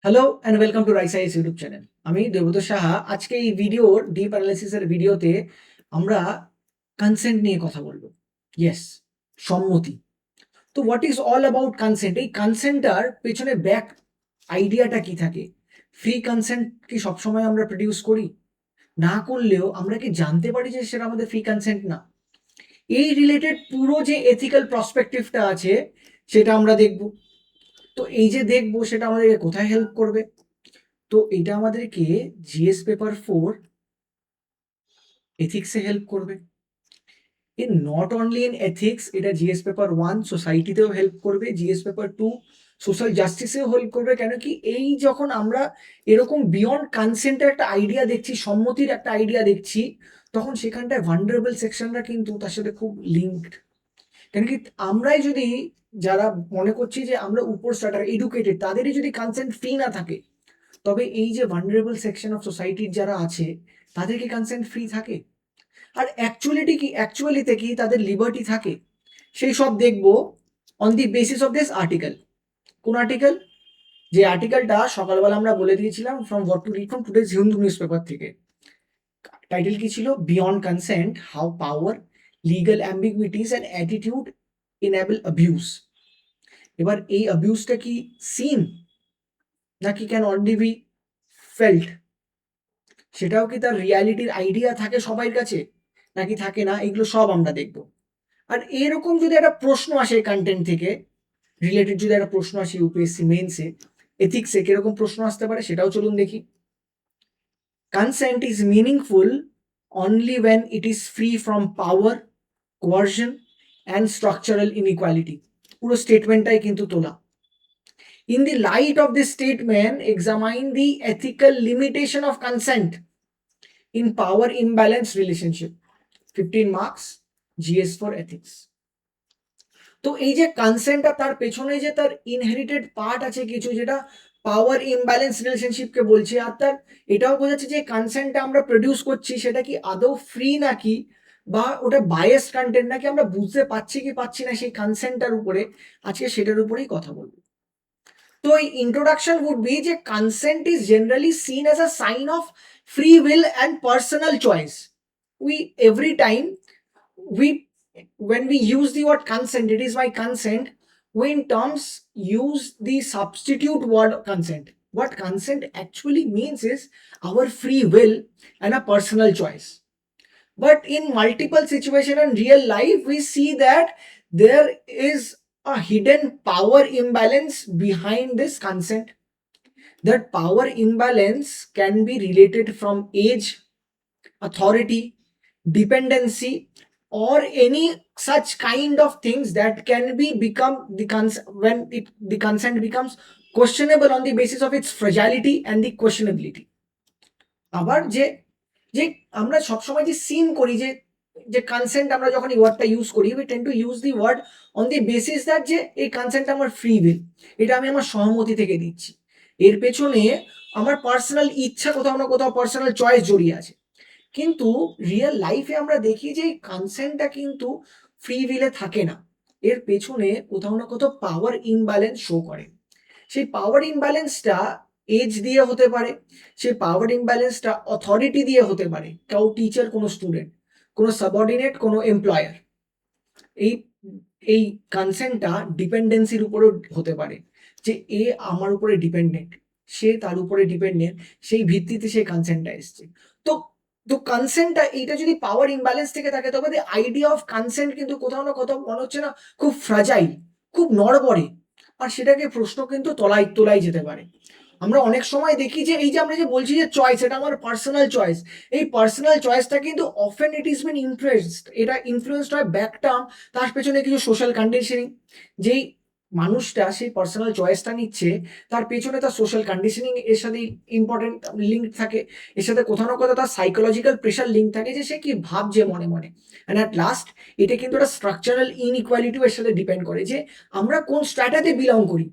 Hello and welcome to rice is YouTube channel. আমি দেবব্রত সাহা। আজকে এই ভিডিওর ডিপ অ্যানালিসিসের ভিডিওতে আমরা কনসেন্ট নিয়ে কথা বলবো। ইয়েস, সম্মতি। তো what is all about consent? এই কনসেন্টটার পেছনে ব্যাক আইডিয়াটা কি থাকে? ফ্রি কনসেন্ট কি সবসময় আমরা প্রডিউস করি? না করলেও আমরা কি জানতে পারি যে সেটা আমাদের ফ্রি কনসেন্ট না? এই রিলেটেড পুরো যে এথিক্যাল প্রসপেক্টিভটা আছে সেটা আমরা দেখব। তো এই যে দেখবো সেটা আমাদেরকে কোথায় হেল্প করবে? তো এটা আমাদেরকে জিএস পেপার 4 এথিক্সে হেল্প করবে। নট অনলি ইন এথিক্স, এটা জিএস পেপার 1 সোসাইটিতেও হেল্প করবে, জিএস পেপার 2 সোশ্যাল জাস্টিসেও হেল্প করবে। কেন কি, এই যখন আমরা এরকম বিয়ন্ড কনসেন্টের একটা আইডিয়া দেখছি, সম্মতির একটা আইডিয়া দেখছি, তখন সেখানটায় ভান্ডারেবল সেকশনরা কিন্তু তার সাথে খুব লিঙ্কড। কেন কি, আমরাই যদি, যারা মনে করছি যে আমরা উপর স্ট্রাটার এডুকেটেড, তাদেরই যদি কনসেন্ট ফ্রি না থাকে, তবে এই যে ভালনারেবল সেকশন অফ সোসাইটির যারা আছে তাদের কি কনসেন্ট ফ্রি থাকে? আর অ্যাকচুয়ালিতে কি তাদের লিবার্টি থাকে? সেই সব দেখবো on the basis of this article. কোন আর্টিকেল? যে আর্টিকেলটা সকালবেলা আমরা বলে দিয়েছিলাম from what to read from today's Hindu news paper থেকে। টাইটেল কি ছিল? Beyond consent, how power, legal ambiguities and attitude enable abuse. এবার এই অ্যাবিউজটা কি সিন নাকি ক্যান অনলি বি ফেল্ট? সেটাও কি তার রিয়ালিটির আইডিয়া থাকে সবার কাছে নাকি থাকে না? এগুলো সব আমরা দেখব। আর এরকম যদি একটা প্রশ্ন আসে কন্টেন্ট থেকে রিলেটেড, যদি একটা প্রশ্ন আসে ইউপিএসসি মেন্সে, এথিক্সে কিরকম প্রশ্ন আসতে পারে সেটাও চলুন দেখি। Consent is meaningful only when it is free from power, coercion and structural inequality. পুরো স্টেটমেন্টটাই কিন্তু তোলা। In the light of this statement, examine the ethical limitation of consent in power imbalance relationship. 15 marks, GS for ethics. তো এই যে consent, তার পেছনে যে তার ইনহেরিটেড পার্ট আছে কিছু, যেটা পাওয়ার ইমব্যালেন্স রিলেশনশিপকে বলছে, আর তার এটাও বোঝাচ্ছে যে কনসেন্টটা আমরা প্রডিউস করছি সেটা কি আদৌ ফ্রি নাকি, বা ওটা বায়াস কন্টেন্ট নাকি, আমরা বুঝতে পারছি কি পাচ্ছি না সেই কনসেন্টটার উপরে। আজকে সেটার উপরেই কথা বলবো। তো এই ইন্ট্রোডাকশন উড বি যে consent is generally seen as a sign of free will and personal choice. We every time we when we use the word consent, it is my consent, we in terms use the substitute word consent. What consent actually means is our free will and a personal choice. But in multiple situation in real life, we see that there is a hidden power imbalance behind this consent. That power imbalance can be related from age, authority, dependency, or any such kind of things that can be become when the consent becomes questionable on the basis of its fragility and the questionability. আবার যে যে আমরা সবসময় যে scene করি, যে যে consent আমরা যখন এই ওয়ার্ডটা ইউজ করি, we tend to use the word on the basis that যে এই কনসেন্ট আমার ফ্রি উইল, এটা আমি আমার সহমতি থেকে দিচ্ছি। এর পেছনে আমার পার্সোনাল ইচ্ছা, কোথাও না কোথাও পার্সোনাল চয়েস জড়িয়ে আছে। কিন্তু রিয়েল লাইফে আমরা দেখি যে কনসেন্টটা কিন্তু ফ্রি উইলে থাকে না। এর পেছনে কোথাও না কোথাও পাওয়ার ইমব্যালেন্স শো করে। সেই পাওয়ার ইমব্যালেন্সটা এজ দিয়ে হতে পারে, সেই পাওয়ার ইমব্যালেন্সটা অথরিটি দিয়ে হতে পারে, কেউ টিচার, কোনো স্টুডেন্ট, কোনো সাবঅর্ডিনেট, কোনো এমপ্লয়ার। এই এই কনসেন্টটা ডিপেন্ডেন্সির উপরেও হতে পারে, যে এ আমার উপরে ডিপেন্ডেন্ট, সে তার উপরে ডিপেন্ডেন্ট, সেই ভিত্তিতে সেই কনসেন্টটা এসছে। তো তো কনসেন্টটা, এইটা যদি পাওয়ার ইমব্যালেন্স থেকে থাকে, তবে দ্য আইডিয়া অফ কনসেন্ট কিন্তু কোথাও না কোথাও মনে হচ্ছে না খুব ফ্রাজাইল, খুব নড়বড়ে। আর সেটাকে প্রশ্ন কিন্তু তোলাই যেতে পারে। আমরা অনেক সময় দেখি যে এই যে আমরা যে বলছি যে চয়েস, এটা আমার পার্সোনাল চয়েস, এই পার্সোনাল চয়েসটা কিন্তু often it is bin influenced, এটা ইনফ্লুয়েন্সড হয় ব্যাক টার্ম, তার পেছনে কিছু সোশ্যাল কন্ডিশনিং। যেই মানুষটা সেই পার্সোনাল চয়েসটা নিচ্ছে, তার পেছনে তার সোশ্যাল কন্ডিশনিং এর সাথে ইম্পর্টেন্ট লিঙ্ক থাকে, এর সাথে কোথাও না কোথাও তার সাইকোলজিক্যাল প্রেশার লিঙ্ক থাকে, যে সে কি ভাবছে মনে মনে। অ্যান্ড অ্যাট লাস্ট এটা কিন্তু একটা স্ট্রাকচারাল ইনইকুয়ালিটিও এর সাথে ডিপেন্ড করে, যে আমরা কোন স্ট্র্যাটাতে বিলং করি।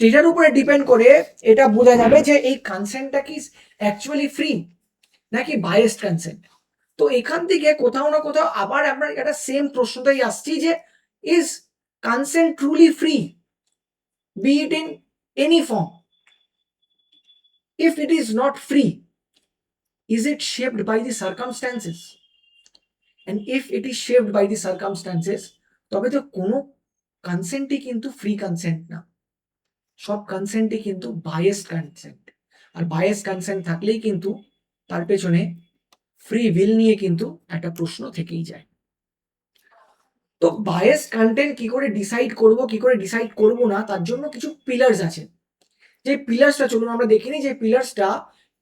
এটার উপরে ডিপেন্ড করে এটা বোঝা যাবে যে এই কনসেন্টটা কি অ্যাকচুয়ালি ফ্রি নাকি বায়াসড কনসেন্ট। তো এখান থেকে কোথাও না কোথাও আবার আমরা একটা সেম প্রশ্নটাই আসছি, যে is consent truly free, be it in any form? If it is not free, is it shaped by the circumstances? And if it is shaped by the circumstances, তবে তো কোনো কনসেন্টই কিন্তু ফ্রি কনসেন্ট না, সব কনসেন্টই কিন্তু বায়াসড কনসেন্ট। আর biased consent থাকলেই কিন্তু তার পেছনে ফ্রি উইল নিয়ে কিন্তু একটা প্রশ্ন থেকেই যায়। তো বায়াসড কন্টেন্ট কি করে ডিসাইড করব, কি করে ডিসাইড করব না, তার জন্য কিছু পিলার্স আছে। যে পিলার্সটা চলুন আমরা দেখে নিই, যে পিলার্সটা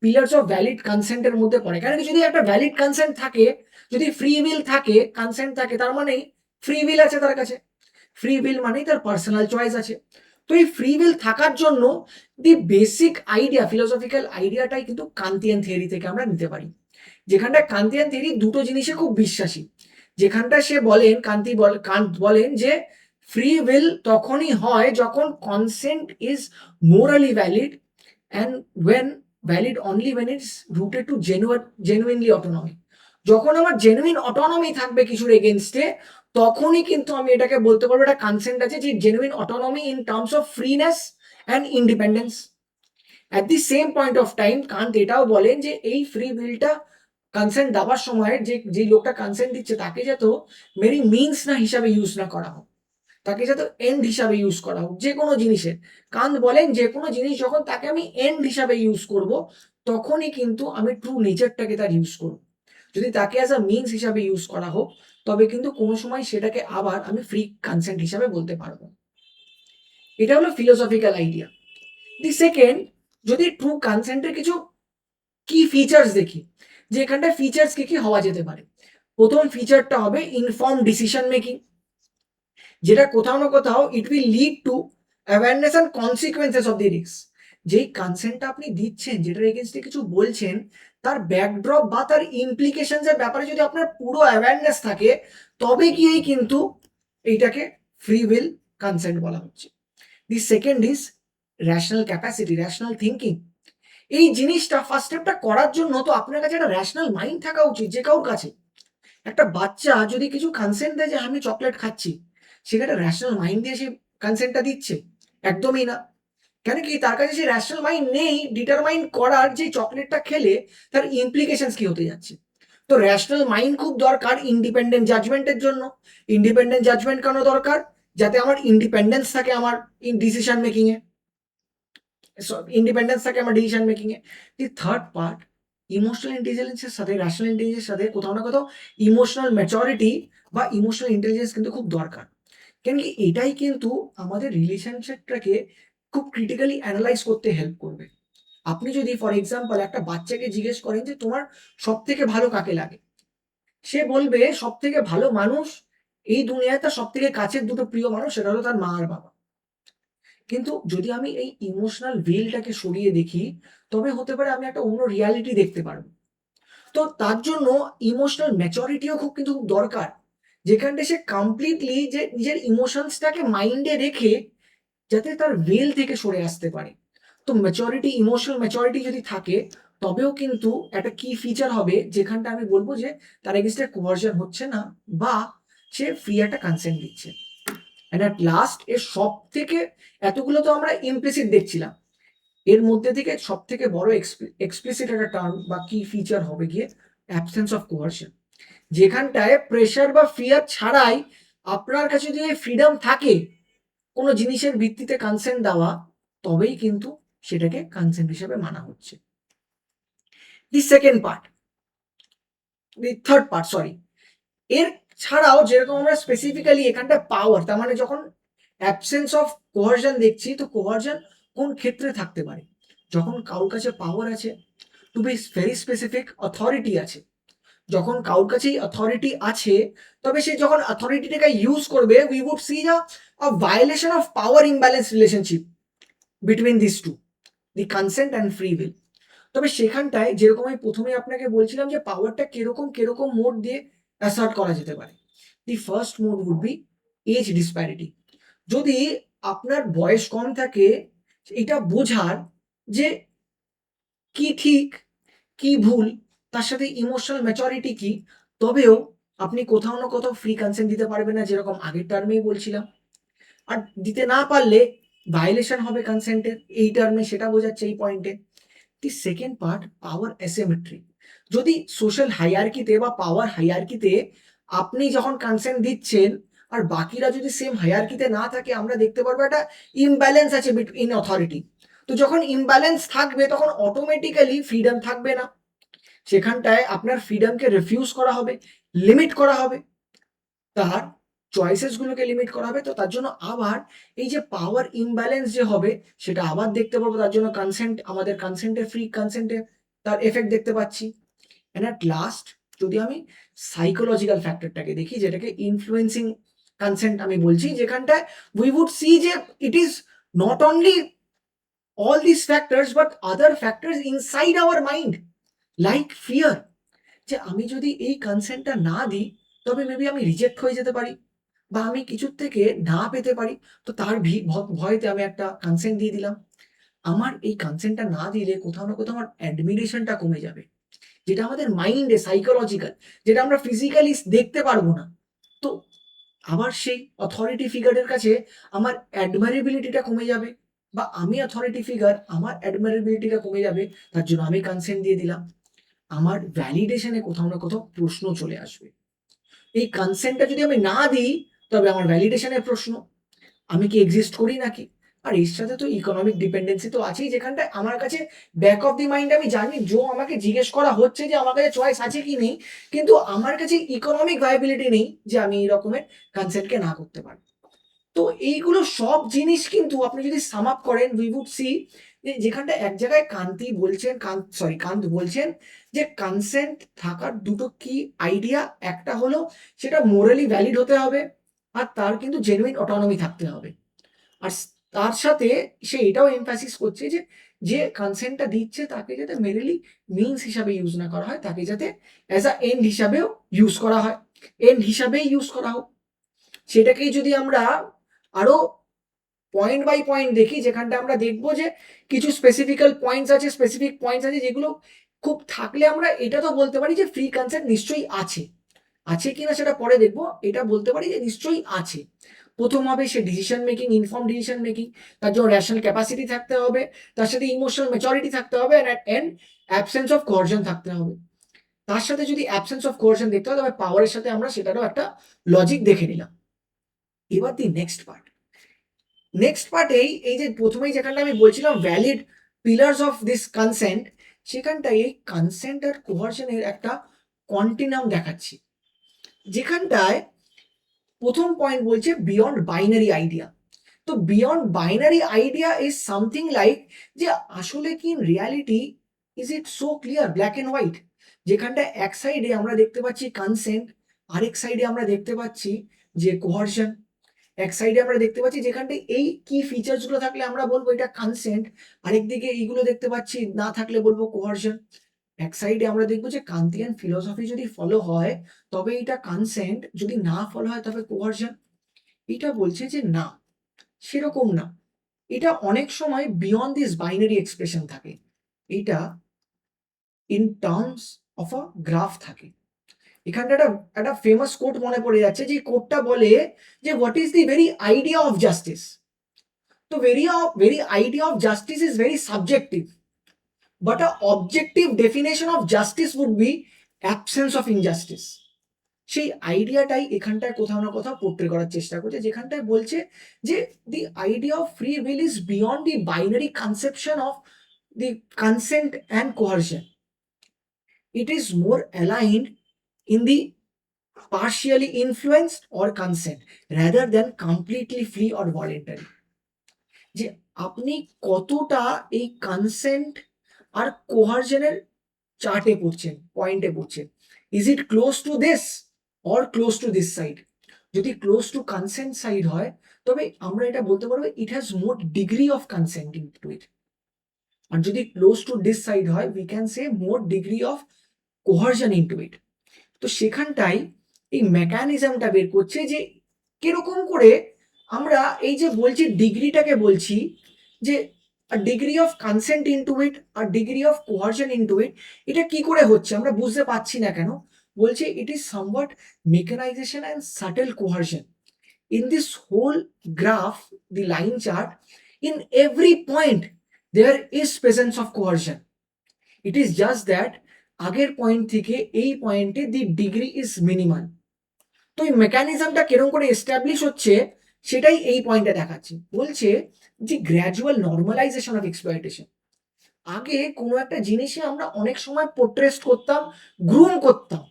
পিলার্স অফ ভ্যালিড কনসেন্টের মধ্যে পড়ে। কারণ কি, যদি একটা ভ্যালিড কনসেন্ট থাকে, যদি ফ্রি উইল থাকে, কনসেন্ট থাকে, তার মানেই ফ্রি উইল আছে তার কাছে। ফ্রি উইল মানেই তার পার্সোনাল চয়েস আছে। তো এই ফ্রি উইল থাকার জন্য দি বেসিক আইডিয়া, ফিলোসফিক্যাল আইডিয়াটাই কিন্তু কান্তিয়ান থিওরি থেকে আমরা নিতে পারি। যেখানটা কান্তিয়ান থিওরি দুটো জিনিসে খুব বিশ্বাসী। যেখানটা সে বলেন, কান্ট বলেন যে ফ্রি উইল তখনই হয় যখন consent is morally valid and when valid only when it's rooted to genuinely autonomy. যখন আমার জেনুইন অটোনমি থাকবে কিছুর এগেনস্টে, তখনই কিন্তু আমি এটাকে বলতে পারবো এটা কনসেন্ট আছে, যে genuine autonomy in terms of freeness and independence. At the same point of time Kant এটাও বলেন যে এই ফ্রি উইলটা কনসেন্ট দেওয়ার সময় যে লোকটা কনসেন্ট দিচ্ছে তাকে যাতে মেরি মিনস না হিসাবে ইউজ না করা হোক, তাকে যাতে এন্ড হিসাবে ইউজ করা হোক যে কোনো জিনিসের। কান্ত বলেন যে কোনো জিনিস যখন তাকে আমি এন্ড হিসাবে ইউজ করব, তখনই কিন্তু আমি ট্রু নেচারটাকে তার ইউজ করব। যদি তাকে অ্যাজ আ মিনস হিসাবে ইউজ করা হোক, তবে কিন্তু কোনো সময় সেটাকে আবার আমি ফ্রি কনসেন্ট হিসাবে বলতে পারবো। এটা হলো ফিলোসফিক্যাল আইডিয়া। দি সেকেন্ড, যদি ট্রু কনসেন্টের কিছু কি ফিচার্স দেখি, যে এখানটা ফিচার্স কি কি হওয়া যেতে পারে। প্রথম ফিচারটা হবে ইনফর্ম ডিসিশন মেকিং, যেটা কোথাও না কোথাও it will lead to awareness and consequences of the risk. যেই কনসেন্টটা আপনি দিচ্ছেন, যেটার এগেনস্টে কিছু বলছেন, তার ব্যাকড্রপ বা তার ইমপ্লিকেশনস এর ব্যাপারে যদি আপনার পুরো অ্যাওয়ারনেস থাকে, তবে গিয়েই কিন্তু এইটাকে ফ্রি উইল কনসেন্ট বলা হচ্ছে। The second is rational capacity, rational thinking. এই জিনিসটা ফার্স্ট স্টেপটা করার জন্য তো আপনার কাছে একটা র্যাশনাল মাইন্ড থাকা উচিত, যে কারোর কাছে। একটা বাচ্চা যদি কিছু কনসেন্ট দেয় যে আমি চকলেট খাচ্ছি, সেখানে র্যাশনাল মাইন্ড দিয়ে সে কনসেন্টটা দিচ্ছে? একদমই না। কেন কি, তার কাছে সেই র্যাশনাল মাইন্ড নেই ডিটারমাইন করার যে চকলেটটা খেলে তার ইমপ্লিকেশনস কি হতে যাচ্ছে। তো র্যাশনাল মাইন্ড খুব দরকার ইন্ডিপেন্ডেন্ট জাজমেন্টের জন্য। ইন্ডিপেন্ডেন্ট জাজমেন্ট কেন দরকার? যাতে আমার ইন্ডিপেন্ডেন্স থাকে আমার ডিসিশন মেকিং এ, ইন্ডিপেন্ডেন্স থাকে আমার ডিসিশন মেকিং এ। দি থার্ড পার্ট, ইমোশনাল ইন্টেলিজেন্সের সাথে র্যাশনাল ইন্টেলিজেন্সের সাথে কোথাও না কোথাও ইমোশনাল ম্যাচুরিটি বা ইমোশনাল ইন্টেলিজেন্স কিন্তু খুব দরকার। কেন কি, এটাই কিন্তু আমাদের রিলেশনশিপটাকে খুব ক্রিটিক্যালি অ্যানালাইজ করতে হেল্প করবে। আপনি যদি ফর এক্সাম্পল একটা বাচ্চাকে জিজ্ঞেস করেন যে তোমার সব থেকে ভালো কাকে লাগে, সে বলবে সব থেকে ভালো মানুষ এই দুনিয়ায় তার সব থেকে কাছের দুটো প্রিয় মানুষ, সেটা হলো তার মা আর বাবা। কিন্তু যদি আমি এই ইমোশনাল ভেলটাকে সরিয়ে দেখি, তবে হতে পারে আমি একটা অন্য রিয়ালিটি দেখতে পারবো। তো তার জন্য ইমোশনাল ম্যাচুরিটিও কিন্তু খুব দরকার, যেখানটা সে কমপ্লিটলি যে নিজের ইমোশনসটাকে মাইন্ডে রেখে যাতে তার ভেল থেকে সরে আসতে পারে। তো ম্যাচুরিটি, ইমোশনাল ম্যাচুরিটি যদি থাকে, তবেও কিন্তু একটা কি ফিচার হবে, যেখানটা আমি বলবো যে তার এগেইনস্টে কোভার্সন হচ্ছে না, বা সে ফ্রি একটা কনসেন্ট দিচ্ছে। অ্যান্ড অ্যাট লাস্ট, এর সব থেকে, এতগুলো তো আমরা ইমপ্লিসিট দেখছিলাম, এর মধ্যে থেকে সব থেকে বড় এক্সপ্লিসিট একটা টার্ম বা কি ফিচার হবে গিয়ে অ্যাবসেন্স অফ কোভার্সন। যেখানটায় প্রেশার বা ফিয়ার ছাড়াই আপনার কাছে যদি ফ্রিডম থাকে কোনো জিনিসের ভিত্তিতে কনসেন্ট দেওয়া, তবেই কিন্তু সেটাকে কনসেন্ট হিসেবে মানা হচ্ছে। দি সেকেন্ড পার্ট, দি থার্ড পার্ট, সরি। এর ছাড়াও যেরকম আমরা স্পেসিফিক্যালি এখানটা পাওয়ার, তার মানে যখন অ্যাবসেন্স অফ কোভার্সন দেখছি, তো কোভার্সন কোন ক্ষেত্রে থাকতে পারে? যখন কারোর কাছে পাওয়ার আছে, to be very specific authority আছে। যখন কারোর কাছেই অথরিটি আছে, তবে সে যখন অথরিটিটাকে ইউজ করবে, we would see a violation of power imbalance relationship between this two, the consent and free will. তবে সেখানটায় যেরকম আমি প্রথমে আপনাকে বলছিলাম যে পাওয়ারটা কিরকম কিরকম মোড দিয়ে অ্যাসার্ট করা যেতে পারে। The first mode would be age disparity. যদি আপনার বয়স কম থাকে, এটা বোঝার যে কি ঠিক কি ভুল, তার সাথে ইমোশনাল ম্যাচুরিটি কি, তবেও আপনি কোথাও না কোথাও ফ্রি কনসেন্ট দিতে পারবেন না, যেরকম আগের টার্মেই বলছিলাম। আর দিতে না পারলে ভায়োলেশন হবে কনসেন্টের, এই টার্মে সেটা বোঝাচ্ছে এই পয়েন্টে। দি সেকেন্ড পার্ট, পাওয়ার অ্যাসিমেট্রি। যদি সোশ্যাল হায়ারার্কিতে বা পাওয়ার হায়ারার্কিতে আপনি যখন কনসেন্ট দিচ্ছেন আর বাকিরা যদি সেম হায়ারার্কিতে না থাকে, আমরা দেখতে পারবো একটা ইমব্যালেন্স আছে ইন অথরিটি। তো যখন ইমব্যালেন্স থাকবে তখন অটোমেটিক্যালি ফ্রিডম থাকবে না, সেখানটায় আপনার ফ্রিডমকে রিফিউজ করা হবে, লিমিট করা হবে, তার চয়েসেসগুলোকে লিমিট করা হবে। তো তার জন্য আবার এই যে পাওয়ার ইমব্যালেন্স যে হবে সেটা আবার দেখতে পারবো। তার জন্য কনসেন্ট, আমাদের কনসেন্টের ফ্রি কনসেন্টে তার এফেক্ট দেখতে পাচ্ছি। অ্যান্ড অ্যাট লাস্ট যদি আমি সাইকোলজিক্যাল ফ্যাক্টরটাকে দেখি, যেটাকে ইনফ্লুয়েন্সিং কনসেন্ট আমি বলছি, যেখানটায় উই উড সি যে it is not only all these factors but other factors inside our mind like fear, যে আমি যদি এই কনসেন্টটা না দিই তবে মেবি আমি রিজেক্ট হয়ে যেতে পারি বা আমি কিছুর থেকে না পেতে পারি। তো তার ভয়তে আমি একটা কনসেন্ট দিয়ে দিলাম। আমার এই কনসেন্টটা না দিলে কোথাও না কোথাও আমার অ্যাডমিরেশনটা কমে যাবে, যেটা আমাদের মাইন্ডে সাইকোলজিক্যাল, যেটা আমরা ফিজিক্যালি দেখতে পারবো না। তো আবার সেই অথরিটি ফিগারের কাছে আমার অ্যাডমারেবিলিটিটা কমে যাবে, বা আমি অথরিটি ফিগার, আমার অ্যাডমারেবিলিটিটা কমে যাবে। তার জন্য আমি কনসেন্ট দিয়ে দিলাম। আমার ভ্যালিডেশনে কোথাও না কোথাও প্রশ্ন চলে আসবে। এই কনসেন্টটা যদি আমি না দিই তবে আমার ভ্যালিডেশনের প্রশ্ন, আমি কি এক্সিস্ট করি নাকি। আর এর সাথে তো ইকোনমিক ডিপেন্ডেন্সি তো আছেই, যেখানটায় আমার কাছে ব্যাক অফ দি মাইন্ড আমি জানি আমাকে জিজ্ঞেস করা হচ্ছে যে আমার কাছে চয়েস আছে কি নেই, কিন্তু আমার কাছে ইকোনমিক ভায়াবিলিটি নেই যে আমি এই রকমের কনসেন্টকে না করতে পারি। তো এইগুলো সব জিনিস কিন্তু আপনি যদি সাম আপ করেন, উই উড সি যে যেখানটা এক জায়গায় কান্ত বলছেন যে কনসেন্ট থাকার দুটো কি আইডিয়া, একটা হলো সেটা মোরালি ভ্যালিড হতে হবে আর তার কিন্তু জেনুইন অটোনমি থাকতে হবে। আর তার সাথে সে এটাও এমফাসিস করছে যে যে কনসেন্টটা দিচ্ছে তাকে যাতে মেরেলি মিনস হিসাবে ইউজ না করা হয়, তাকে যাতে অ্যাজ আ এন্ড হিসাবেও ইউজ করা হয়, এন্ড হিসাবেই ইউজ করা হোক। সেটাকেই যদি আমরা আরো পয়েন্ট বাই পয়েন্ট দেখি, যেখানটা আমরা দেখবো যে কিছু স্পেসিফিক পয়েন্টস আছে যেগুলো খুব থাকলে আমরা এটা তো বলতে পারি যে ফ্রি কনসেন্ট নিশ্চয়ই আছে, আছে কিনা সেটা পরে দেখবো। এটা বলতে পারি যে নিশ্চয়ই আছে। প্রথম হবে সে decision making, inform decision making, তার জন্য রেশনাল ক্যাপাসিটি থাকতে হবে, তার সাথে ইমোশনাল ম্যাচুরিটি থাকতে হবে, অ্যান্ড অ্যাবসেন্স অফ কোয়ারশন থাকতে হবে। তার সাথে যদি অ্যাবসেন্স অফ কোয়ারশন দেখতে হয় তবে পাওয়ারের সাথে আমরা সেটারও একটা লজিক দেখে নিলাম। এবার দি নেক্সট পার্টেই এই যে প্রথমেই যেখানটা আমি বলছিলাম valid pillars of this consent, সেখানটায় এই কনসেন্ট আর কোয়ারশনের একটা কন্টিনিউম দেখাচ্ছি, যেখানটায় প্রথম পয়েন্ট বলছে বিয়ন্ড বাইনারি আইডিয়া। তো beyond binary idea is something like যে আসলে কি reality is it so clear black and white, যেখানটা এক সাইডে আমরা দেখতে পাচ্ছি কনসেন্ট, আরেক সাইডে আমরা দেখতে পাচ্ছি যে কোয়ারশন। এক সাইডে আমরা দেখতে পাচ্ছি যেখানটায় এই কি ফিচার্স গুলো থাকলে আমরা বলবো এটা কনসেন্ট, আরেকদিকে এইগুলো দেখতে পাচ্ছি না থাকলে বলবো কোয়ারশন। এক সাইডে আমরা দেখবো যে কান্তিয়ান ফিলোসফি যদি ফলো হয় তবে এটা কনসেন্ট, যদি না ফলো হয় তবে কোয়ারশন। এটা বলছে যে না, সেরকম না, এটা অনেক সময় বিয়ন্ড দিস বাইনারি এক্সপ্রেশন থাকে, এটা in terms of a graph থাকে। এখানটা একটা ফেমাস কোট মনে পড়ে যাচ্ছে, যে কোটটা বলে যে what is the very idea of justice. তো very idea of justice is very subjective, but a objective definition of justice would be absence of injustice. সেই আইডিয়াটাই এখানটায় কোথাও না কোথাও পোর্ট্রে করার চেষ্টা করছে, যেখানটায় বলছে যে the idea of free will is beyond the binary conception of the consent and coercion. It is more aligned in the partially influenced or consent rather than completely free or voluntary, যে আপনি কতটা এই consent আর কোহার্জনের চার্টে পড়ছেন, পয়েন্টে পড়ছেন। Is it close to this or close to this side? যদি close to consent side হয় তবে আমরা এটা বলতে পারবো it has more degree of consent into it, আর যদি ক্লোজ টু দিস সাইড হয় we can say more degree of coercion into it. তো সেখানটাই এই মেকানিজমটা বের করছে যে কিরকম করে আমরা এই যে বলছি ডিগ্রিটাকে বলছি যে degree of consent into it আর degree of coercion into it, এটা কি করে হচ্ছে আমরা বুঝতে পারছি না কেন। বলছে it is somewhat mechanization and subtle coercion in this whole graph, the line chart, in every point there is presence of coercion. It is just that আগের পয়েন্ট থেকে এই পয়েন্টে দি ডিগ্রি ইজ মিনিমাল। তো এই মেকানিজমটা কিরকম করে এস্টাবলিশ হচ্ছে সেটাই এই পয়েন্টে দেখাচ্ছে। বলছে যে গ্র্যাজুয়াল নর্মালাইজেশন অফ এক্সপ্লয়টেশন। আগে কোনো একটা জিনিসে আমরা অনেক সময় পোর্ট্রেস করতাম, গ্রুম করতাম,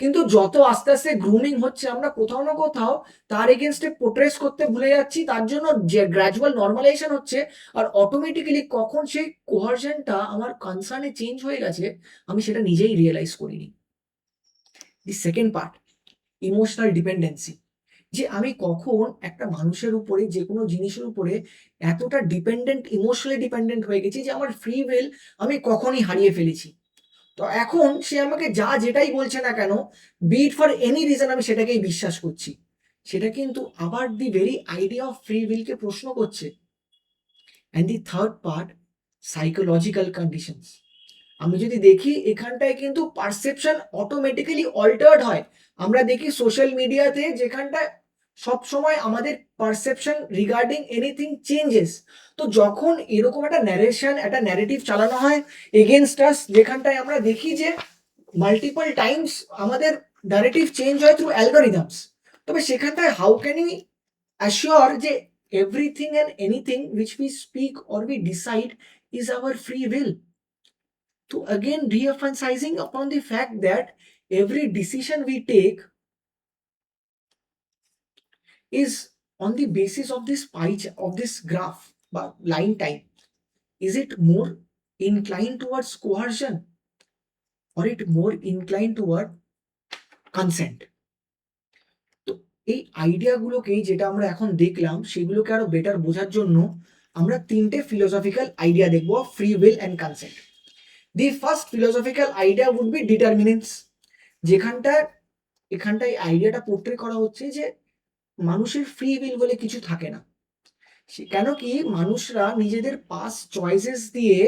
কিন্তু যত আস্তে আস্তে গ্রুমিং হচ্ছে আমরা কোথাও না কোথাও তার এগেনস্টে পোর্ট্রেস করতে ভুলে যাচ্ছি, তার জন্য যে গ্র্যাজুয়াল নর্মালাইজেশন হচ্ছে, আর অটোমেটিক্যালি কখন সেই কোহার্জনটা আমার কনসার্নে চেঞ্জ হয়ে গেছে আমি সেটা নিজেই রিয়েলাইজ করিনি। দি সেকেন্ড পার্ট, ইমোশনাল ডিপেন্ডেন্সি। যে আমি কখন একটা মানুষের উপরে, যে কোনো জিনিসের উপরে এতটা ডিপেন্ডেন্ট, ইমোশনালি ডিপেন্ডেন্ট হয়ে গেছি যে আমার ফ্রি উইল আমি কখনই হারিয়ে ফেলেছি। তো এখন সে আমাকে যা যেটাই বলছে না কেন, be it for any reason, আমি সেটাকেই বিশ্বাস করছি। সেটা কিন্তু আবার the very idea of free উইলকে প্রশ্ন করছে। And the third part, psychological conditions. আমি যদি দেখি এখানটায় কিন্তু পারসেপশন অটোমেটিক্যালি অল্টার্ড হয়। আমরা দেখি সোশ্যাল মিডিয়াতে যেখানটায় সব সময় আমাদের পারসেপশন রিগার্ডিং এনিথিং চেঞ্জেস। তো যখন এরকম একটা ন্যারেশন, একটা ন্যারেটিভ চালানো হয় এগেনস্ট আস, যেখানটায় আমরা দেখি যে মাল্টিপল টাইমস আমাদের ন্যারেটিভ চেঞ্জ হয় থ্রু অ্যালগোরিদমস, তবে সেখানটায় হাউ ক্যান ইউ অ্যাসিওর যে everything and anything which we speak or we decide is our free will? To again re-emphasizing upon the fact that every decision we take is on the basis of this of this graph but line time. Is it more inclined towards coercion or it more inclined toward consent? তো এই আইডিয়াগুলোকে যেটা আমরা এখন দেখলাম সেগুলোকে আরো better বোঝার জন্য আমরা তিনটে ফিলোসফিক্যাল আইডিয়া দেখবো, free will and consent. The first philosophical idea would be determinance. এখানটায় আইডিয়াটা পোর্ট্রে করা হচ্ছে যে মানুষের ফ্রি উইল বলে কিছু থাকে না। কেন কি মানুষরা নিজেদের পাস্ট চয়েসেস দিয়ে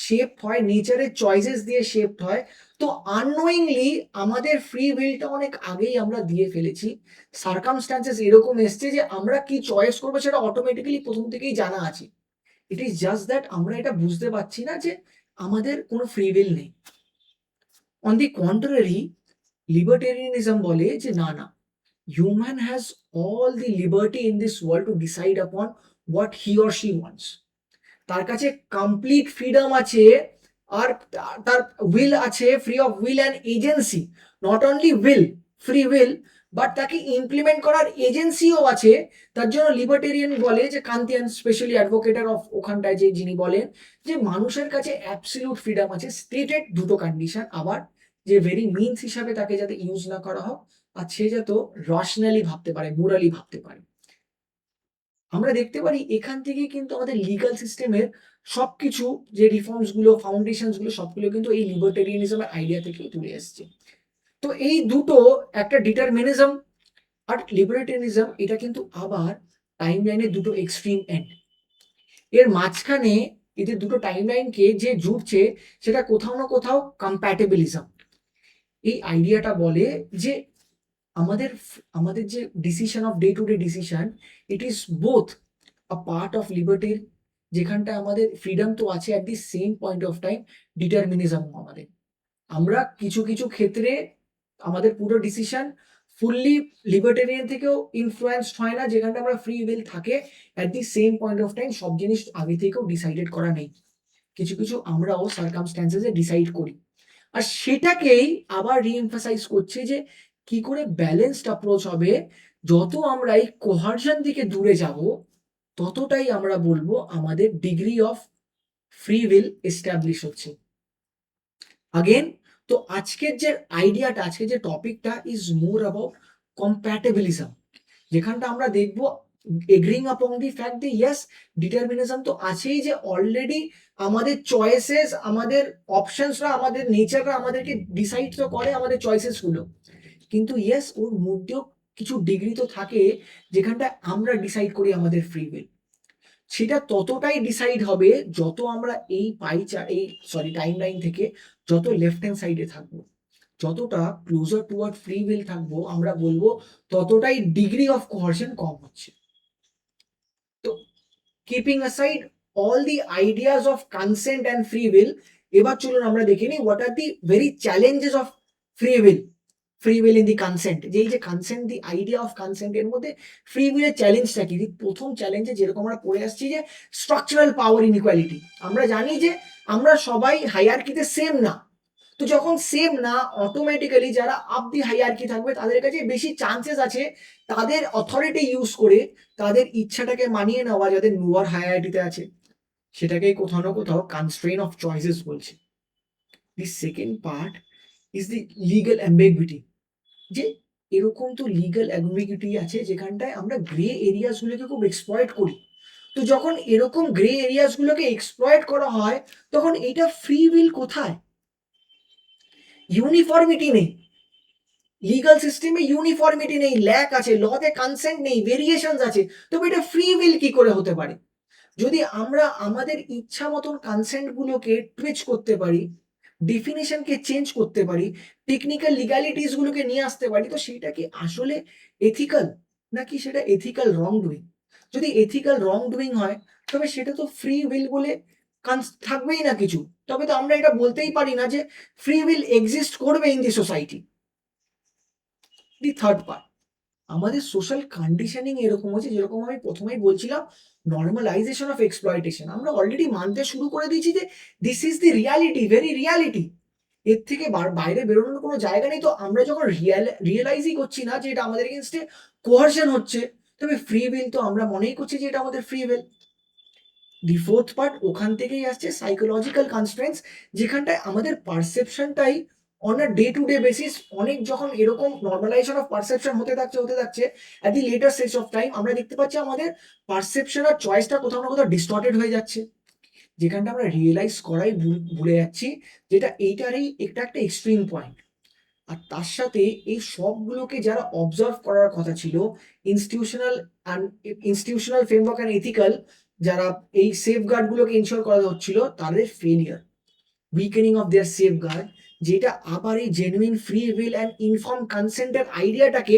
শেপ হয়, নেচারের চয়েসেস দিয়ে শেপ হয়। তো আননোয়িংলি আমাদের ফ্রি উইলটা অনেক আগেই আমরা দিয়ে ফেলেছি। সার্কামস্ট্যান্সেস এরকম এসছে যে আমরা কি চয়েস করবো সেটা অটোমেটিক্যালি প্রথম থেকেই জানা আছে। ইট ইজ জাস্ট দ্যাট আমরা এটা বুঝতে পারছি না যে আমাদের কোনো ফ্রি উইল নেই। অন দি কন্ট্রারি, লিবার্টেরিয়ানিজম বলে যে না না, human has all the liberty in this world to decide upon what he or she wants. তার কাছে কমপ্লিট ফ্রিডম আছে, আর তার উইল আছে, free of will and agency. Not only will, free will, but তাকে ইমপ্লিমেন্ট করার এজেন্সিও আছে। তার জন্য লিবার্টেরিয়ান বলে যে কান্তিয়ান স্পেশালি অ্যাডভোকেটার অফ ওখানটায় যে যিনি বলেন যে মানুষের কাছে অ্যাবসলিউট ফ্রিডম আছে, স্টেটেড দুটো কন্ডিশন, আবার যে ভেরি মিনস হিসাবে তাকে যাতে ইউজ না করা হোক, আর সে যত রশনালি ভাবতে পারে, মোরালি ভাবতে পারে। আমরা দেখতে পারি এখান থেকেই কিন্তু আমাদের লিগাল সিস্টেমের সবকিছু, যে রিফর্মস গুলো, ফাউন্ডেশনস গুলো, সবগুলো কিন্তু এই লিবার্টেরিয়ানিজমের আইডিয়া থেকেই তুলে এসছে। তো এই দুটো, একটা ডিটারমিনিজম আর লিবার্টেরিয়ানিজম, এটা কিন্তু আবার টাইম লাইনের দুটো এক্সট্রিম এন্ড। এর মাঝখানে এদের দুটো টাইম লাইনকে যে জুড়ছে সেটা কোথাও না কোথাও কম্প্যাটেবিলিজম। এই আইডিয়াটা বলে যে আমাদের আমাদের যে decision of day to day decision, it is both a part of লিবার্টির, যেখানটা আমাদের ফ্রিডম তো আছে, at the same point of time determinism আমাদের। আমরা কিছু কিছু ক্ষেত্রে আমাদের পুরো ডিসিশন ফুললি লিবার্টেরিয়ান থেকেও ইনফ্লুয়েন্সড হয় না, যেখানটা আমরা ফ্রি উইল থাকে, at the same point of time সব জিনিস আগে থেকেও ডিসাইডেড করা নেই, কিছু কিছু আমরাও সার্কামস্ট্যান্সেসে ডিসাইড করি। আর সেটাকেই আবার রিএমফাসাইজ করছে যে কি করে ব্যালেন্সড অ্যাপ্রোচ হবে। যত আমরা এই কোহার্জন থেকে দূরে যাব ততটাই আমরা বলবো আমাদের degree of free will establish হচ্ছে। আগেন, তো আজকের যে আইডিয়াটা, আজকের যে টপিকটা ইজ মোর অ্যাবাউট কম্প্যাটেবিলিজম, যেখানটা আমরা দেখব এগ্রিং আপন দি ফ্যাক্ট যে ইয়েস, ডিটারমিনিজম তো আছেই, যে অলরেডি আমাদের চয়েসেস, আমাদের অপশনসরা, আমাদের নেচাররা আমাদেরকে ডিসাইড তো করে আমাদের চয়েসেস গুলো, কিন্তু ইয়েস ওর মধ্যেও কিছু ডিগ্রি তো থাকে যেখানটা আমরা ডিসাইড করি আমাদের ফ্রি উইল। সেটা ততটাই ডিসাইড হবে যত আমরা এই টাইম লাইন থেকে যত লেফট হ্যান্ড সাইডে থাকবো, যতটা ক্লোজার টুয়ার্ড ফ্রি উইল থাকবো, আমরা বলবো ততটাই ডিগ্রি অফ কোহার্শন কম হচ্ছে। তো keeping aside all the ideas of consent and free will, এবার চলুন আমরা দেখে নিই what are the very challenges of free will in the consent. যে এই যে consent, the idea of consent, এর মধ্যে ফ্রি উইলের চ্যালেঞ্জটা কি? প্রথম চ্যালেঞ্জে যেরকম আমরা পড়ে আসছি যে স্ট্রাকচারাল পাওয়ার ইনইকুয়ালিটি। আমরা জানি যে আমরা সবাই হায়ারকিতে সেম না, তো যখন সেম না, অটোমেটিক্যালি যারা আপ দি হায়ারকি থাকবে তাদের কাছে বেশি চান্সেস আছে তাদের অথরিটি ইউজ করে তাদের ইচ্ছাটাকে মানিয়ে নেওয়া যাদের লোয়ার হায়ারকিতে আছে। সেটাকেই কোথাও না কোথাও কনস্ট্রেইন অফ চয়েসেস বলছে। দি second part is the legal ambiguity. যে এরকম তো লিগ্যাল অ্যাম্বিগুইটি আছে যেখানটায় আমরা গ্রে এরিয়াস গুলোকে খুব এক্সপ্লয়েট করি। তো যখন এরকম গ্রে এরিয়াস গুলোকে এক্সপ্লয়েট করা হয় তখন এটা ফ্রি উইল কোথায়? ইউনিফর্মিটি নেই, লিগাল সিস্টেমে ইউনিফর্মিটি নেই, ল্যাক আছে, লতে কনসেন্ট নেই, ভেরিয়েশনস আছে, তবে এটা ফ্রি উইল কি করে হতে পারে? যদি আমরা আমাদের ইচ্ছা মতন কনসেন্ট গুলোকে টুইচ করতে পারি, ডেফিনেশনকে চেঞ্জ করতে পারি, টেকনিক্যাল লিগালিটিস গুলোকে নিয়ে আসতে পারি, তো সেটা কি আসলে এথিক্যাল, নাকি সেটা এথিক্যাল রং ডুইং? যদি এথিক্যাল রং ডুইং হয় তবে সেটা তো ফ্রি উইল বলে থাকবেই না কিছু। তবে তো আমরা এটা বলতেই পারি না যে ফ্রি উইল এক্সিস্ট করবে in the society. The third part, আমাদের সোশ্যাল কন্ডিশনিং এরকম হচ্ছে, যেরকম আমি প্রথমেই বলছিলাম, নর্মালাইজেশন অফ এক্সপ্লয়টেশন। আমরা অলরেডি মানতে শুরু করে দিয়েছি যে this is the reality, very reality, এর থেকে বাইরে বেরোনোর কোনো জায়গা নেই। তো আমরা যখন রিয়েলাইজই করছি না যে এটা আমাদের এগেনস্টে কোয়ারশন হচ্ছে, তবে ফ্রি উইল তো আমরা মনেই করছি যে এটা আমাদের free will. The fourth part, ওখান থেকেই আসছে সাইকোলজিক্যাল কনস্ট্রেন্টস, যেখানটায় আমাদের পারসেপশনটাই on a day to day basis অনেক যখন এরকম নর্মালাইজেশন অফ পারসেপশন হতে থাকছে at the later stage of time, আমরা দেখতে পাচ্ছি আমাদের পারসেপশন আর চয়েসটা কোথাও না কোথাও ডিস্টর্টেড হয়ে যাচ্ছে, যেখানটা আমরা রিয়েলাইজ করাই ভুলে যাচ্ছি, যেটা এইটারই একটা একটা এক্সট্রিম পয়েন্ট। আর তার সাথে এই সবগুলোকে যারা অবজার্ভ করার কথা ছিল, institutional institutional framework and ethical, যারা এই সেফগার্ড গুলোকে ইনশিওর করা হচ্ছিল, তাদের failure, weakening of their safeguard, যেটা আবার এই genuine free will and inform কনসেন্টের আইডিয়াটাকে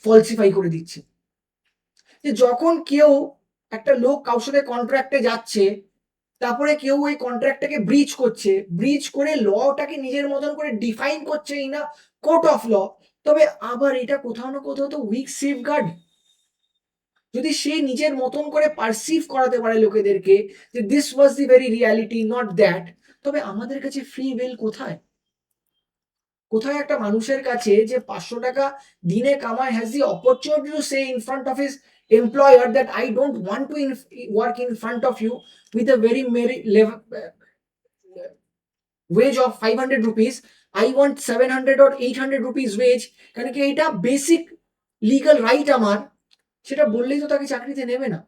ফলসিফাই করে দিচ্ছে। যে যখন কেউ, একটা লোক কারোর সাথে কন্ট্রাক্টে যাচ্ছে, তারপরে কেউ ওই কন্ট্রাক্টটাকে ব্রিচ করে লটাকে নিজের মতন করে ডিফাইন করছে in a court of law, তবে আবার এটা কোথাও না কোথাও তো উইক সেফগার্ড। যদি সে নিজের মতন করে পারসিভ করাতে পারে লোকেদেরকে যে this was the very reality, not that, তবে আমাদের কাছে ফ্রি উইল কোথায়? কোথায় একটা মানুষের কাছে যে 500 টাকা দিনে কামায় has the opportunity to say in front of his employer that I don't want to work in front of you with a very wage of 500 rupees, I want 700 or 800 rupees wage, কারণ কি এটা basic legal right আমার, সেটা বললেই তো তাকে চাকরিতে নেবে না।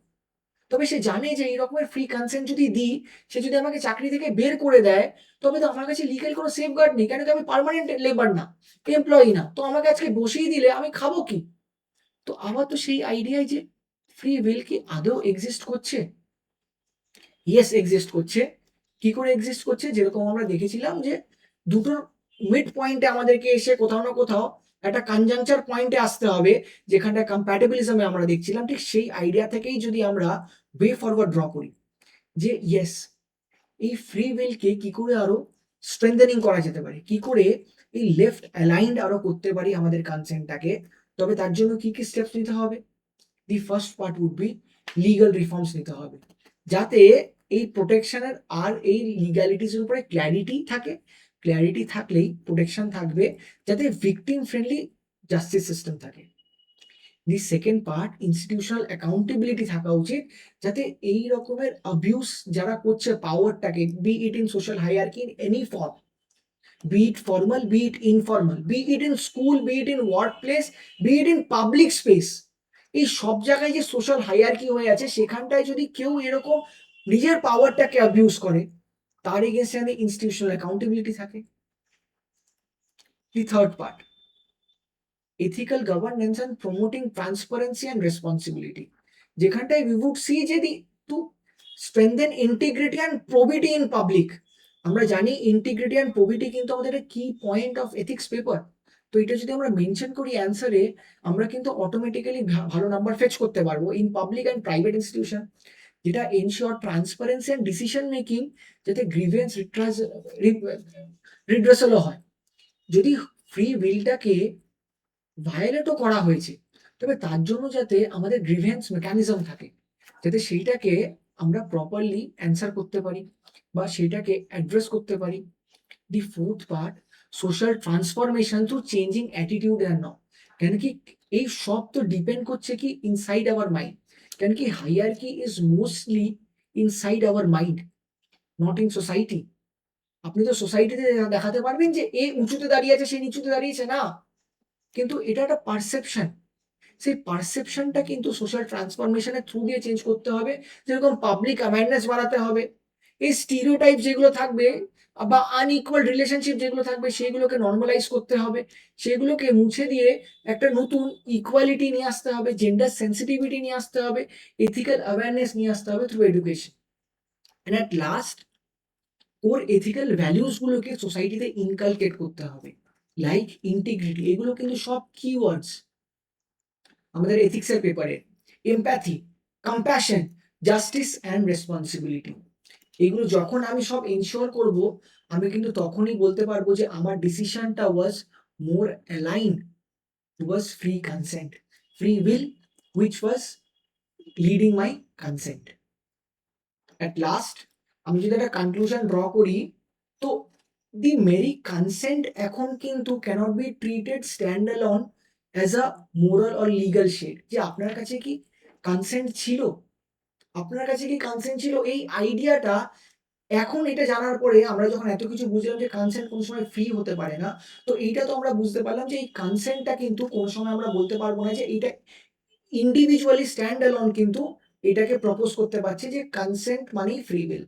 তবে সে জানে যে এই রকমের ফ্রি কনসেন্ট যদি দিই, সে যদি আমাকে চাকরি থেকে বের করে দেয়, তবে তো আমার কাছে লিগাল কোনো সেফগার্ড নেই, কেন কি আমি পার্মানেন্ট লেবার না, এমপ্লয়ি না, তো আমাকে আজকে বসিয়ে দিলে আমি খাবো কি? তো আবার তো সেই আইডিয়ায় যে ফ্রি উইল কি আদৌ এক্সিস্ট করছে? ইয়েস, এক্সিস্ট করছে। কি করে এক্সিস্ট করছে? যেরকম আমরা দেখেছিলাম যে দুটোর মিড পয়েন্টে আমাদেরকে এসে কোথাও না কোথাও একটা কনজাংচার পয়েন্টে আসতে হবে, যেখানটা কম্প্যাটিবিলিজমে আমরা দেখছিলাম, ঠিক সেই আইডিয়া থেকেই যদি আমরা ওয়ে ফরওয়ার্ড ড্র করি যে ইয়েস, এই ফ্রি উইলকে কি করে আরো স্ট্রেংথেনিং করা যেতে পারে, কি করে এই লেফট অ্যালাইন্ড আরো করতে পারি আমাদের কনসেন্টটাকে, তবে তার জন্য কি কি স্টেপস নিতে হবে? The first part would be legal reforms নিতে হবে, যাতে এই প্রোটেকশনের আর এই লিগ্যালিটিসের উপরে ক্ল্যারিটি থাকে। ক্ল্যারিটি থাকলেই প্রোটেকশন থাকবে, যাতে ভিকটিম ফ্রেন্ডলি জাস্টিস সিস্টেম থাকে। The second part, institutional accountability থাকা উচিত, যাতে এই রকমের অ্যাবিউস যারা করছে পাওয়ারটাকে, be it in social hierarchy in any form, be it formal, be it informal, be it in school, be it in workplace, be it in public space, এই সব জায়গায় যে সোশ্যাল হায়ারার্কি হয়ে আছে, সেখানটায় যদি কেউ এরকম নিজের পাওয়ারটাকে অ্যাবিউজ করে, তার এগেইনস্টে ইনস্টিটিউশনাল অ্যাকাউন্টেবিলিটি থাকে। দি third part, ethical governance and promoting transparency and responsibility, যেখানটায় we would see যে to strengthen integrity and probity in public। আমরা জানি ইন্টিগ্রিটি অ্যান্ড প্রবিটি কিন্তু আমাদের একটা কি পয়েন্ট অফ এথিক্স পেপার, তো এটা যদি আমরা মেনশন করি অ্যান্সারে, আমরা কিন্তু অটোমেটিক্যালি ভালো নাম্বার ফেচ করতে পারবো in public and private institution. যেটা ensure transparency and decision making, যাতে গ্রিভেন্স রিড্রেসালও হয়। যদি ফ্রি উইলটাকে ভায়োলেটও করা হয়েছে, তবে তার জন্য যাতে আমাদের গ্রিভেন্স মেকানিজম থাকে, যাতে সেইটাকে আমরা প্রপারলি অ্যান্সার করতে পারি বা সেইটাকে অ্যাড্রেস করতে পারি। দি fourth part, social transformation through changing attitude and norm. কেন কি এই সব তো ডিপেন্ড করছে কি ইনসাইড আওয়ার মাইন্ড। কেন কি hierarchy is mostly inside our mind, not in society. আপনি তো সোসাইটিতে দেখাতে পারবেন যে এ উঁচুতে দাঁড়িয়ে আছে, সে নিচুতে দাঁড়িয়েছে না, কিন্তু এটা একটা পারসেপশন। সেই পারসেপশনটা কিন্তু সোশ্যাল ট্রান্সফরমেশনের থ্রু দিয়ে চেঞ্জ করতে হবে। যেরকম পাবলিক অ্যাওয়ারনেস বাড়াতে হবে, এই স্টিরিওটাইপ যেগুলো থাকবে বা আনইকুয়াল রিলেশনশিপ যেগুলো থাকবে সেগুলোকে নর্মালাইজ করতে হবে, সেগুলোকে মুছে দিয়ে একটা নতুন ইকুয়ালিটি নিয়ে আসতে হবে, জেন্ডার সেন্সিটিভিটি নিয়ে আসতে হবে, এথিক্যাল অ্যাওয়ারনেস নিয়ে আসতে হবে through education. And at last, ওর এথিক্যাল ভ্যালুসগুলোকে সোসাইটিতে ইনকালকেট করতে হবে, লাইক ইন্টিগ্রিটি। এগুলো কিন্তু সব কিওয়ার্ডস আমাদের এথিক্সের পেপারে। Empathy, compassion, justice and responsibility, এগুলো যখন আমি সব এনশিওর করব, আমি কিন্তু তখনই বলতে পারবো যে আমার ডিসিশনটা was more aligned towards free consent, free will, which was leading my consent. At last, আমি যদি একটা কনক্লুশন ড্র করি, তো দি মেরি কনসেন্ট এখন কিন্তু cannot be treated stand alone as a moral or legal shade. যে আপনার কাছে কি কনসেন্ট ছিল, আপনার কাছে কি কনসেন্ট ছিল, এই আইডিয়াটা এখন এটা জানার পরে আমরা যখন এত কিছু বুঝলাম যে কনসেন্ট কোনো সময় ফ্রি হতে পারে না, তো এইটা তো আমরা বুঝতে পারলাম যে এই কনসেন্টটা কিন্তু কোনো সময় আমরা বলতে পারবো না যে এইটা ইন্ডিভিজুয়ালি স্ট্যান্ড অ্যালোন কিন্তু এটাকে প্রপোজ করতে পারছে যে কনসেন্ট মানেই ফ্রি উইল।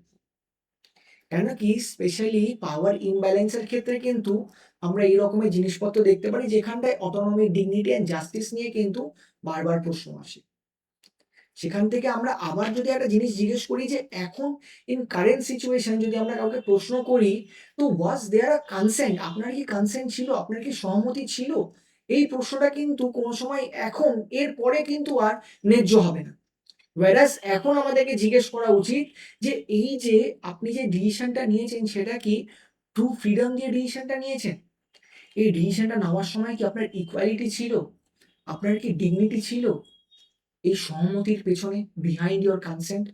কেন কি স্পেশালি পাওয়ার ইমব্যালেন্সের ক্ষেত্রে কিন্তু আমরা এই রকমের জিনিসপত্র দেখতে পারি, যেখানটায় অটোনমি, ডিগনিটি অ্যান্ড জাস্টিস নিয়ে কিন্তু বারবার প্রশ্ন আসে। সেখান থেকে আমরা আবার যদি একটা জিনিস জিজ্ঞেস করি যে এখন ইন কারেন্ট সিচুয়েশন যদি আমরা কাউকে প্রশ্ন করি, তো ওয়াজ দেয়ার আ কনসেন্ট, আপনার কি কনসেন্ট ছিল, আপনার কি সহমতি ছিল, এই প্রশ্নটা কিন্তু কোনো সময় এখন এর পরে কিন্তু আর ন্যায্য হবে না। whereas এখন আমাদেরকে জিজ্ঞেস করা উচিত যে এই যে আপনি যে ডিসিশনটা নিয়েছেন সেটা কি ট্রু ফ্রিডম দিয়ে ডিসিশনটা নিয়েছেন, এই ডিসিশনটা নেওয়ার সময় কি আপনার ইকুয়ালিটি ছিল, আপনার কি ডিগনিটি ছিল এই সহমতির পেছনে, বিহাইন্ড ইওর কনসেন্ট।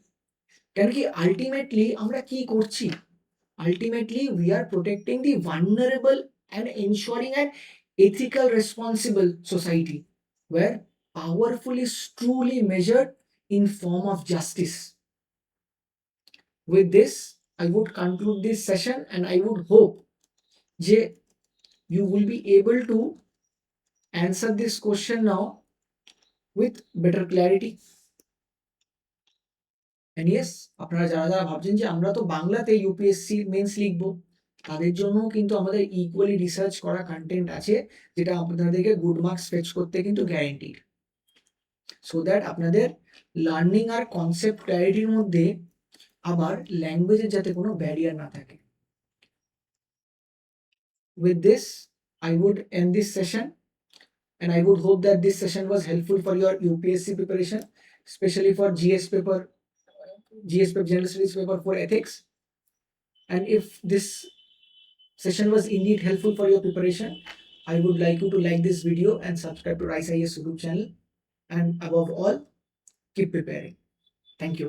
কেন কি আলটিমেটলি আমরা কি করছি, ultimately we are protecting the vulnerable and ensuring an ethical responsible society where powerful is truly measured in form of justice. With this, I would conclude this session and I would hope that you will be able to answer this question now with better clarity. And yes, আপনারা যারা যারা ভাবছেন যে আমরা তো বাংলাতে UPSC men's লিখবো, তাদের জন্য কিন্তু আমাদের ইকুয়ালি রিসার্চ করা কন্টেন্ট আছে, যেটা আপনাদেরকে গুড মার্কস ফেচ করতে কিন্তু গ্যারেন্টিড, সো দ্যাট আপনাদের লার্নিং আর কনসেপ্ট ক্ল্যারিটির মধ্যে আবার ল্যাঙ্গুয়েজের যাতে কোনো ব্যারিয়ার না থাকে। With this, I would end this session and I would hope that this session was helpful for your UPSC preparation, especially for GS paper, General Studies paper for ethics. And if this session was indeed helpful for your preparation, I would like you to like this video and subscribe to Rise IAS YouTube channel. And above all, keep preparing. Thank you.